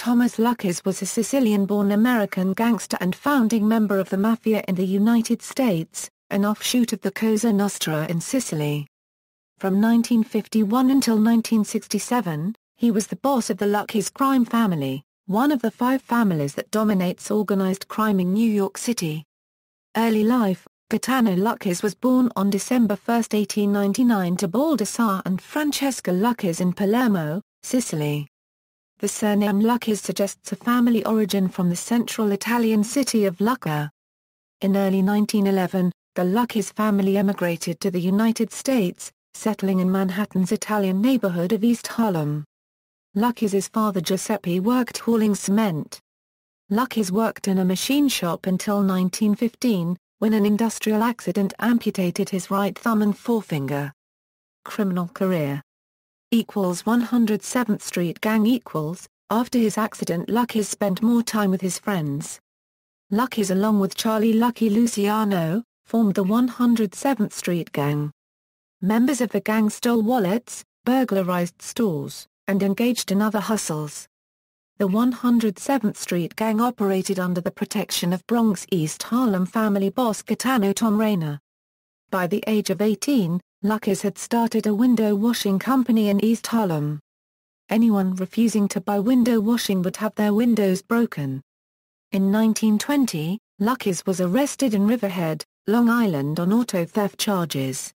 Thomas Lucchese was a Sicilian-born American gangster and founding member of the Mafia in the United States, an offshoot of the Cosa Nostra in Sicily. From 1951 until 1967, he was the boss of the Lucchese crime family, one of the 5 families that dominates organized crime in New York City. Early life: Gaetano Lucchese was born on December 1, 1899 to Baldassare and Francesca Lucchese in Palermo, Sicily. The surname Lucchese suggests a family origin from the central Italian city of Lucca. In early 1911, the Lucchese family emigrated to the United States, settling in Manhattan's Italian neighborhood of East Harlem. Lucchese's father Giuseppe worked hauling cement. Lucchese worked in a machine shop until 1915, when an industrial accident amputated his right thumb and forefinger. Criminal career 107th Street Gang. After his accident, Lucchese spent more time with his friends. Lucchese, along with Charlie "Lucky" Luciano, formed the 107th Street Gang. Members of the gang stole wallets, burglarized stores, and engaged in other hustles. The 107th Street Gang operated under the protection of Bronx East Harlem family boss Gaetano Tom Rayner. By the age of 18, Lucchese had started a window washing company in East Harlem. Anyone refusing to buy window washing would have their windows broken. In 1920, Lucchese was arrested in Riverhead, Long Island on auto theft charges.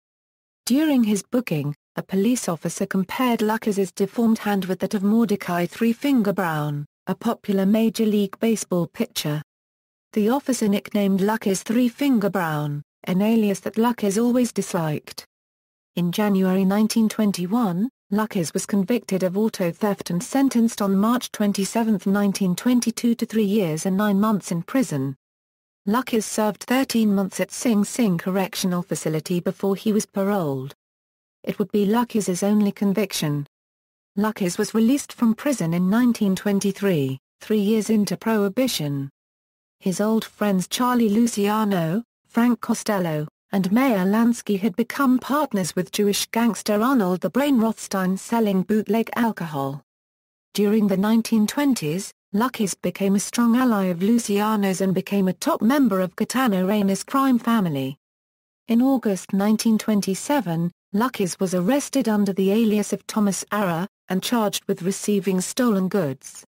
During his booking, a police officer compared Lucchese's deformed hand with that of Mordecai Three Finger Brown, a popular Major League Baseball pitcher. The officer nicknamed Lucchese Three Finger Brown, an alias that Lucchese always disliked. In January 1921, Lucchese was convicted of auto theft and sentenced on March 27, 1922 to 3 years and 9 months in prison. Lucchese served 13 months at Sing Sing Correctional Facility before he was paroled. It would be Lucchese's only conviction. Lucchese was released from prison in 1923, 3 years into Prohibition. His old friends Charlie Luciano, Frank Costello, and Meyer Lansky had become partners with Jewish gangster Arnold the Brain Rothstein selling bootleg alcohol. During the 1920s, Lucchese became a strong ally of Luciano's and became a top member of Gaetano Rayner's crime family. In August 1927, Lucchese was arrested under the alias of Thomas Ara, and charged with receiving stolen goods.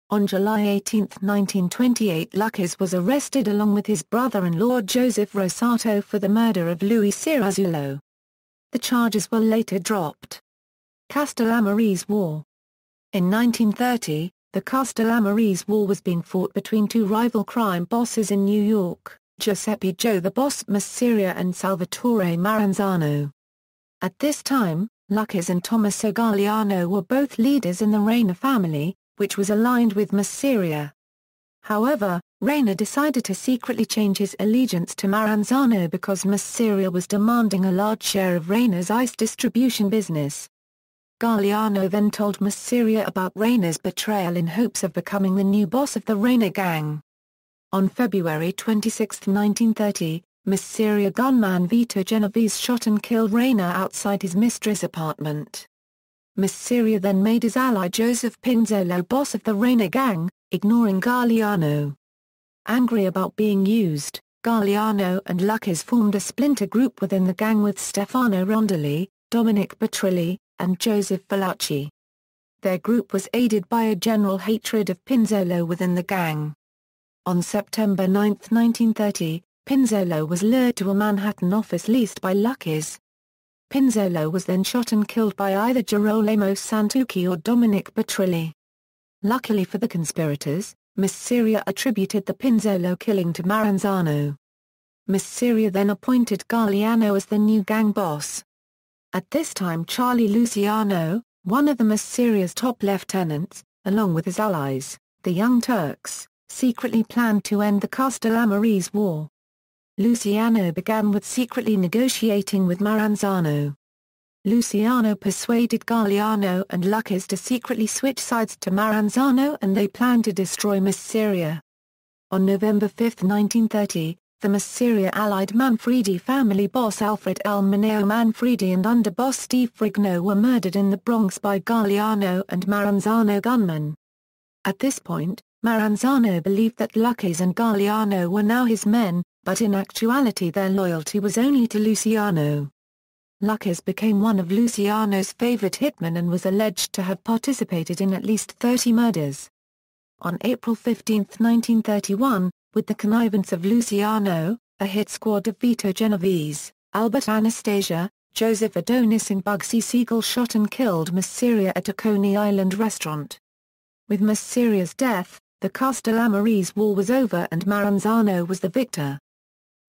On July 18, 1928, Lucchese was arrested along with his brother-in-law Joseph Rosato for the murder of Louis Cirazzulo. The charges were later dropped. Castellammarese War. In 1930, the Castellammarese War was being fought between 2 rival crime bosses in New York, Giuseppe "Joe the Boss" Masiria and Salvatore Maranzano. At this time, Lucchese and Tommaso Galliano were both leaders in the Rayner family, which was aligned with Masiria. However, Rayner decided to secretly change his allegiance to Maranzano because Masiria was demanding a large share of Rayner's ice distribution business. Galliano then told Masiria about Rayner's betrayal in hopes of becoming the new boss of the Rayner gang. On February 26, 1930, Masiria gunman Vito Genovese shot and killed Rayner outside his mistress' apartment. Masiria then made his ally Joseph Pinzolo boss of the Rayner gang, ignoring Galliano. Angry about being used, Galliano and Lucchese formed a splinter group within the gang with Stefano Rondoli, Dominic Petrilli, and Joseph Velacci. Their group was aided by a general hatred of Pinzolo within the gang. On September 9, 1930, Pinzolo was lured to a Manhattan office leased by Lucchese. Pinzolo was then shot and killed by either Girolamo Santucci or Dominic Petrilli. Luckily for the conspirators, Masiria attributed the Pinzolo killing to Maranzano. Masiria then appointed Galliano as the new gang boss. At this time Charlie Luciano, one of the Masiria's top lieutenants, along with his allies, the Young Turks, secretly planned to end the Castellammarese War. Luciano began with secretly negotiating with Maranzano. Luciano persuaded Galliano and Lucchese to secretly switch sides to Maranzano and they planned to destroy Masiria. On November 5, 1930, the Masiria allied Manfredi family boss Alfred L. Mineo Manfredi and underboss Steve Frigno were murdered in the Bronx by Galliano and Maranzano gunmen. At this point, Maranzano believed that Lucchese and Galliano were now his men, but in actuality their loyalty was only to Luciano. Lucchese became one of Luciano's favorite hitmen and was alleged to have participated in at least 30 murders. On April 15, 1931, with the connivance of Luciano, a hit squad of Vito Genovese, Albert Anastasia, Joseph Adonis and Bugsy Siegel shot and killed Masiria at a Coney Island restaurant. With Masiria's death, the Castellammarese War was over and Maranzano was the victor.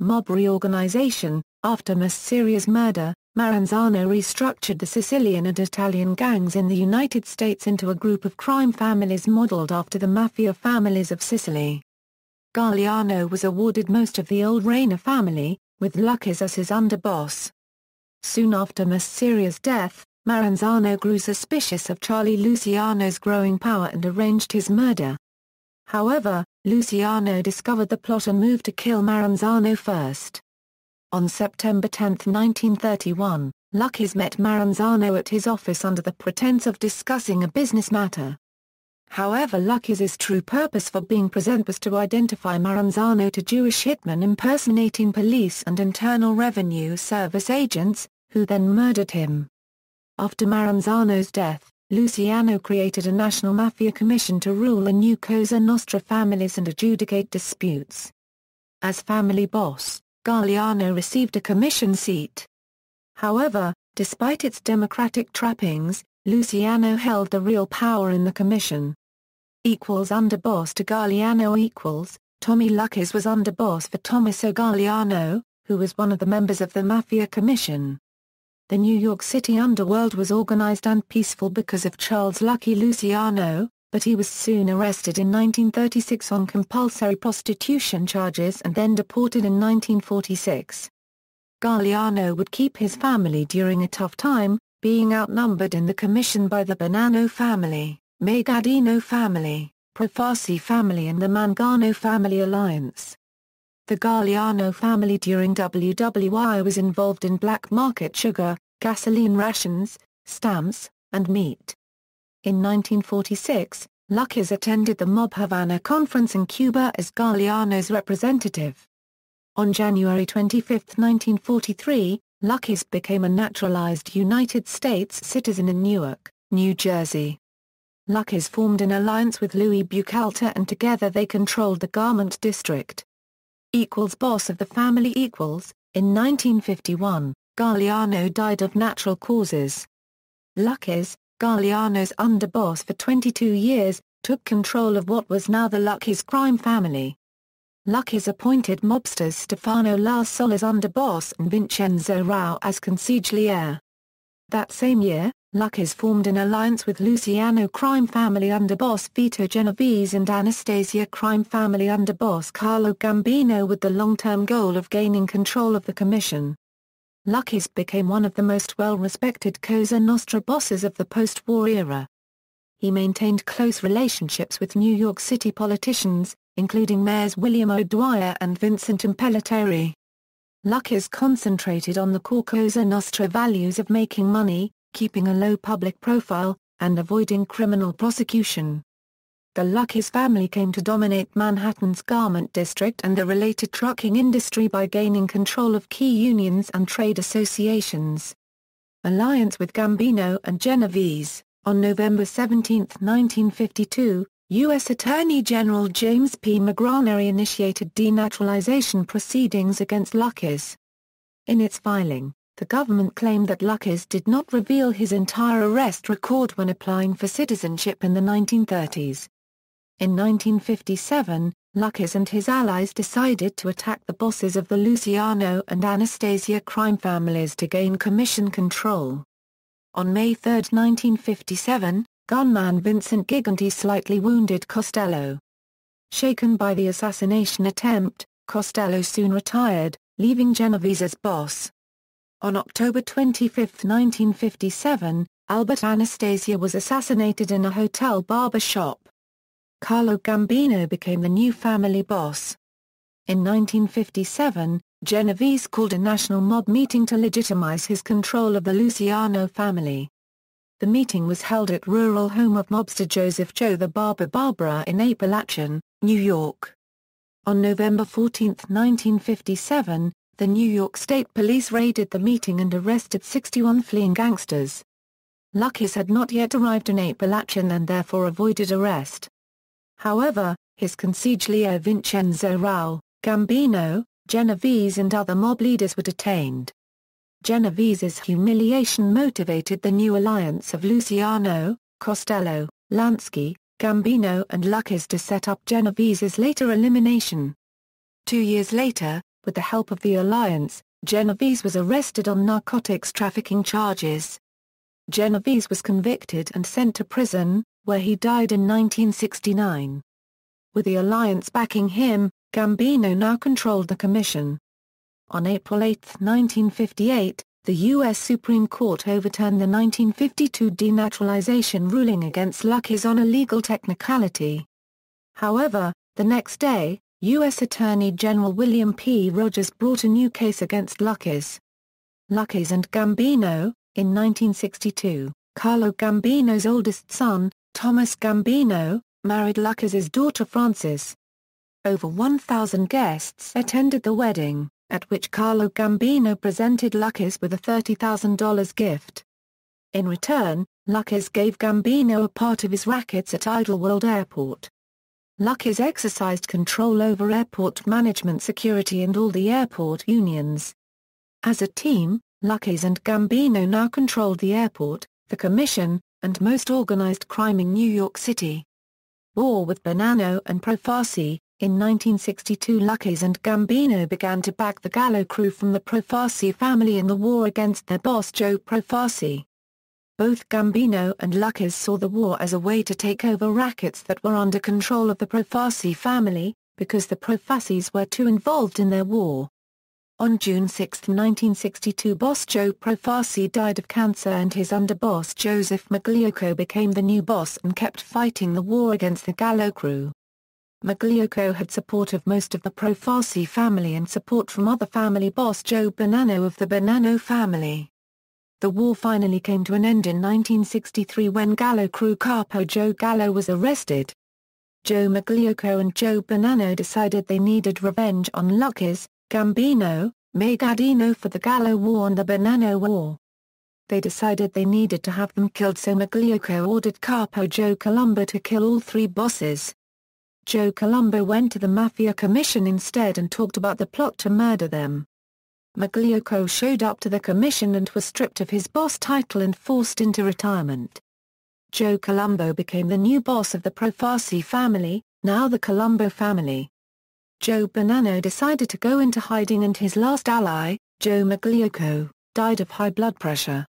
Mob reorganization. After Masiria's murder, Maranzano restructured the Sicilian and Italian gangs in the United States into a group of crime families modeled after the Mafia families of Sicily. Galliano was awarded most of the old Reina family, with Lucchese as his underboss. Soon after Masiria's death, Maranzano grew suspicious of Charlie Luciano's growing power and arranged his murder. However, Luciano discovered the plot and moved to kill Maranzano first. On September 10, 1931, Lucchese met Maranzano at his office under the pretense of discussing a business matter. However, Lucchese's true purpose for being present was to identify Maranzano to Jewish hitmen impersonating police and Internal Revenue Service agents, who then murdered him. After Maranzano's death, Luciano created a national mafia commission to rule the new Cosa Nostra families and adjudicate disputes. As family boss, Galliano received a commission seat. However, despite its democratic trappings, Luciano held the real power in the commission. Underboss to Galliano Tommy Lucchese was underboss for Tommaso Galliano, who was one of the members of the Mafia Commission. The New York City underworld was organized and peaceful because of Charles Lucky Luciano, but he was soon arrested in 1936 on compulsory prostitution charges and then deported in 1946. Galliano would keep his family during a tough time, being outnumbered in the commission by the Bonanno family, Magadino family, Profarsi family and the Mangano family alliance. The Galliano family during WWI was involved in black market sugar, gasoline rations, stamps, and meat. In 1946, Lucchese attended the Mob Havana conference in Cuba as Galliano's representative. On January 25, 1943, Lucchese became a naturalized United States citizen in Newark, New Jersey. Lucchese formed an alliance with Louis Buchalter and together they controlled the garment district. Boss of the family. In 1951, Galliano died of natural causes. Lucchese, Galliano's underboss for 22 years, took control of what was now the Lucchese crime family. Lucchese appointed mobsters Stefano La Sola as underboss and Vincenzo Rao as consigliere. That same year, Lucchese formed an alliance with Luciano crime family underboss Vito Genovese and Anastasia crime family underboss Carlo Gambino with the long-term goal of gaining control of the commission. Lucchese became one of the most well-respected Cosa Nostra bosses of the post-war era. He maintained close relationships with New York City politicians, including mayors William O'Dwyer and Vincent Impellitteri. Lucchese concentrated on the core Cosa Nostra values of making money, keeping a low public profile, and avoiding criminal prosecution. The Lucchese family came to dominate Manhattan's garment district and the related trucking industry by gaining control of key unions and trade associations. Alliance with Gambino and Genovese. On November 17, 1952, U.S. Attorney General James P. McGranary initiated denaturalization proceedings against Lucchese. In its filing, the government claimed that Lucchese did not reveal his entire arrest record when applying for citizenship in the 1930s. In 1957, Lucchese and his allies decided to attack the bosses of the Luciano and Anastasia crime families to gain commission control. On May 3, 1957, gunman Vincent Giganti slightly wounded Costello. Shaken by the assassination attempt, Costello soon retired, leaving Genovese as boss. On October 25, 1957, Albert Anastasia was assassinated in a hotel barber shop. Carlo Gambino became the new family boss. In 1957, Genovese called a national mob meeting to legitimize his control of the Luciano family. The meeting was held at rural home of mobster Joseph "Joe the Barber" Barbara in Appalachian, New York. On November 14, 1957, the New York State Police raided the meeting and arrested 61 fleeing gangsters. Lucchese had not yet arrived in Appalachian and therefore avoided arrest. However, his consigliere Vincenzo Raul, Gambino, Genovese and other mob leaders were detained. Genovese's humiliation motivated the new alliance of Luciano, Costello, Lansky, Gambino and Lucchese to set up Genovese's later elimination. 2 years later, with the help of the alliance, Genovese was arrested on narcotics trafficking charges. Genovese was convicted and sent to prison, where he died in 1969. With the alliance backing him, Gambino now controlled the commission. On April 8, 1958, the U.S. Supreme Court overturned the 1952 denaturalization ruling against Lucchese on a legal technicality. However, the next day, U.S. Attorney General William P. Rogers brought a new case against Lucchese. Lucchese and Gambino. In 1962, Carlo Gambino's oldest son, Thomas Gambino, married Lucchese's daughter Frances. Over 1,000 guests attended the wedding, at which Carlo Gambino presented Lucchese with a $30,000 gift. In return, Lucchese gave Gambino a part of his rackets at Idlewild Airport. Lucchese exercised control over airport management, security and all the airport unions. As a team, Lucchese and Gambino now controlled the airport, the commission, and most organized crime in New York City. War with Bonanno and Profaci. In 1962, Lucchese and Gambino began to back the Gallo crew from the Profaci family in the war against their boss Joe Profaci. Both Gambino and Lucchese saw the war as a way to take over rackets that were under control of the Profaci family, because the Profacis were too involved in their war. On June 6, 1962, boss Joe Profaci died of cancer and his underboss Joseph Magliocco became the new boss and kept fighting the war against the Gallo crew. Magliocco had support of most of the Profaci family and support from other family boss Joe Bonanno of the Bonanno family. The war finally came to an end in 1963 when Gallo crew capo Joe Gallo was arrested. Joe Magliocco and Joe Bonanno decided they needed revenge on Lucchese, Gambino, Magadino for the Gallo War and the Bonanno War. They decided they needed to have them killed, so Magliocco ordered capo Joe Colombo to kill all three bosses. Joe Colombo went to the Mafia commission instead and talked about the plot to murder them. Magliocco showed up to the commission and was stripped of his boss title and forced into retirement. Joe Colombo became the new boss of the Profaci family, now the Colombo family. Joe Bonanno decided to go into hiding and his last ally, Joe Magliocco, died of high blood pressure.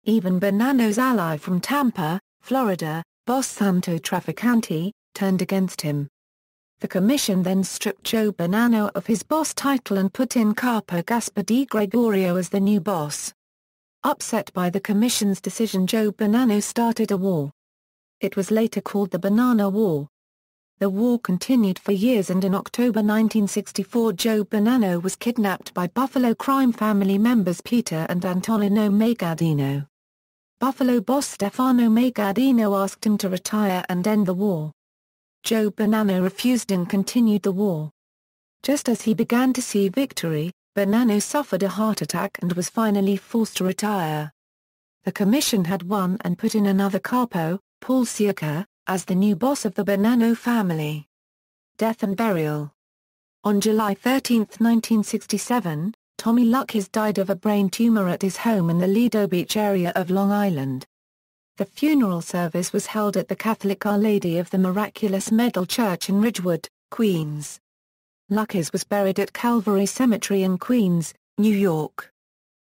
Even Bonanno's ally from Tampa, Florida, boss Santo Trafficante, turned against him. The commission then stripped Joe Bonanno of his boss title and put in capo Gaspar Di Gregorio as the new boss. Upset by the commission's decision, Joe Bonanno started a war. It was later called the Bonanno War. The war continued for years and in October 1964 Joe Bonanno was kidnapped by Buffalo crime family members Peter and Antonino Magadino. Buffalo boss Stefano Magadino asked him to retire and end the war. Joe Bonanno refused and continued the war. Just as he began to see victory, Bonanno suffered a heart attack and was finally forced to retire. The commission had won and put in another capo, Paul Siaka, as the new boss of the Bonanno family. Death and burial. On July 13, 1967, Tommy Lucchese died of a brain tumor at his home in the Lido Beach area of Long Island. The funeral service was held at the Catholic Our Lady of the Miraculous Medal Church in Ridgewood, Queens. Lucchese was buried at Calvary Cemetery in Queens, New York.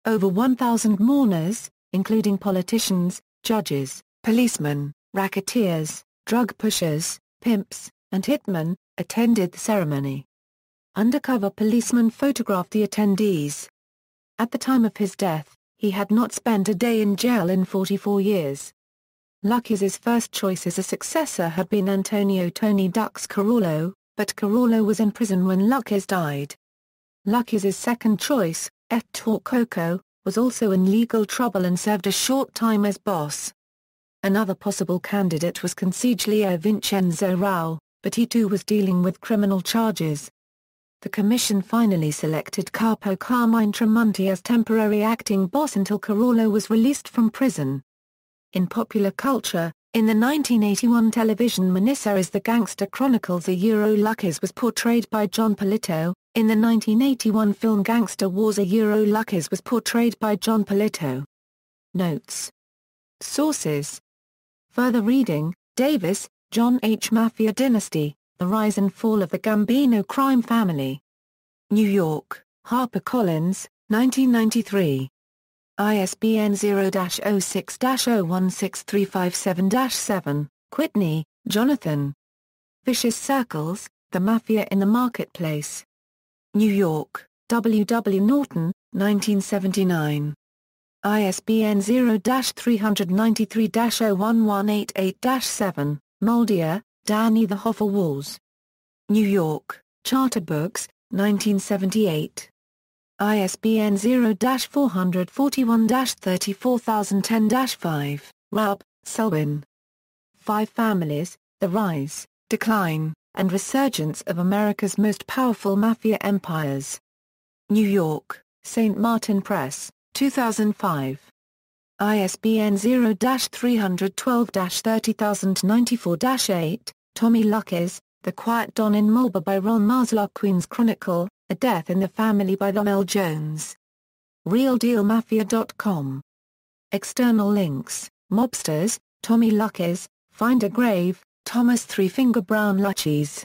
Over 1,000 mourners, including politicians, judges, policemen, racketeers, drug pushers, pimps, and hitmen, attended the ceremony. Undercover policemen photographed the attendees. At the time of his death, he had not spent a day in jail in 44 years. Lucchese's first choice as a successor had been Antonio "Tony Ducks" Carollo, but Carollo was in prison when Lucchese died. Lucchese's second choice, Ettore Coco, was also in legal trouble and served a short time as boss. Another possible candidate was consigliere Vincenzo Rao, but he too was dealing with criminal charges. The commission finally selected Capo Carmine Tremonti as temporary acting boss until Carollo was released from prison. In popular culture, in the 1981 television miniseries The Gangster Chronicles Lucchese was portrayed by John Polito. In the 1981 film Gangster Wars Lucchese was portrayed by John Polito. Notes. Sources. Further reading, Davis, John H. Mafia Dynasty, The Rise and Fall of the Gambino Crime Family. New York, HarperCollins, 1993. ISBN 0-06-016357-7, Whitney, Jonathan. Vicious Circles, The Mafia in the Marketplace. New York, W. W. Norton, 1979. ISBN 0-393-01188-7, Moldier, Danny. The Hoffa Wars. New York, Charter Books, 1978. ISBN 0-441-34010-5, Rupp, Selwyn. Five Families, The Rise, Decline, and Resurgence of America's Most Powerful Mafia Empires. New York, St. Martin Press, 2005. ISBN 0-312-30094-8, Tommy Lucchese, The Quiet Don in Marlborough by Ron Marslock. Queen's Chronicle, A Death in the Family by Lomel Jones. RealDealMafia.com. External links, Mobsters, Tommy Lucchese, Find a Grave, Thomas Three Finger Brown Lucchese.